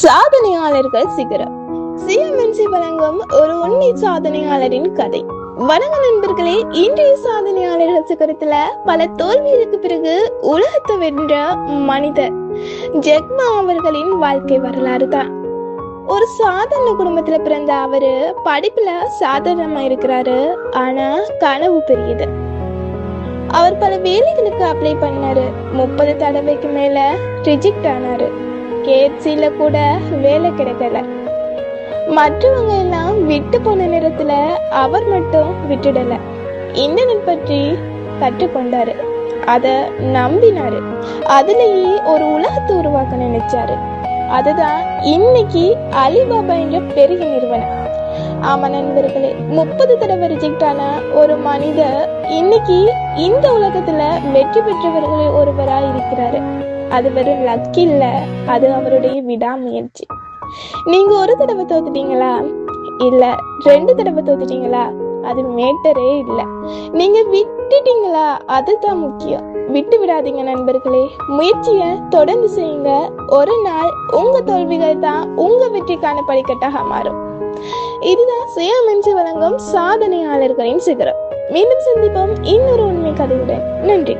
சாதனையாளர்கள் சிகரம். சிஎம்என்சி வழங்கும் ஒரு உண்மை சாதனையாளரின் கதை. வணக்கம் நண்பர்களே, இன்றைய சாதனையாளர்கள் சிகரத்துல பல தோல்விகளுக்கு பிறகு உலகத்தை வென்ற மனிதர் ஜெக்மா அவர்களின் வாழ்க்கை வரலாறு தான். ஒரு சாதாரண குடும்பத்துல பிறந்த அவரு படிப்புல சாதாரணமா இருக்கிறாரு, ஆனா கனவு பெரியது. அவர் பல வேலைகளுக்கு அப்ளை பண்ணாரு. 30 தடவைக்கு மேல ரிஜெக்ட் ஆனாரு. கேஎஃப்சில கூட வேலை கிடைக்கல. மற்றவங்க எல்லாம் விட்டு போன நேரத்துல அவர் மட்டும் விட்டுடல. இன்டர்நெட் பற்றி கற்றுக்கொண்டாரு, அத நம்பினாரு. அதுலயே ஒரு உலகத்தை உருவாக்க நினைச்சாரு. அதுதான் இன்னைக்கு அலிபாபா என்ற பெரிய நிறுவனம். ஆமா நண்பர்களே, 30 தடவை ரிஜெக்ட் ஆன ஒரு மனிதர் இன்னைக்கு இந்த உலகத்துல வெற்றி பெற்றவர்களில் ஒருவரா இருக்கிறாரு. அது வெறும் லக் இல்ல, அது அவருடைய விடாமுயற்சி. நீங்க ஒரு தடவை தோத்துட்டீங்களா? இல்ல 2 தடவை தோத்துட்டீங்களா? அது மேட்டரே இல்ல. நீங்க விட்டுட்டீங்களா? அதுதான் முக்கியம். விட்டு விடாதீங்க நண்பர்களே. முயற்சிய தொடர்ந்து செய்யுங்க. ஒரு நாள் உங்க தோல்விகள் தான் உங்க வெற்றிக்கான படிக்கட்டாக மாறும். இதுதான் சுயமென்று வழங்கும் சாதனையாளர்களின் சிகரம். மீண்டும் சந்திப்போம் இன்னொரு உண்மை கதையுடன். நன்றி.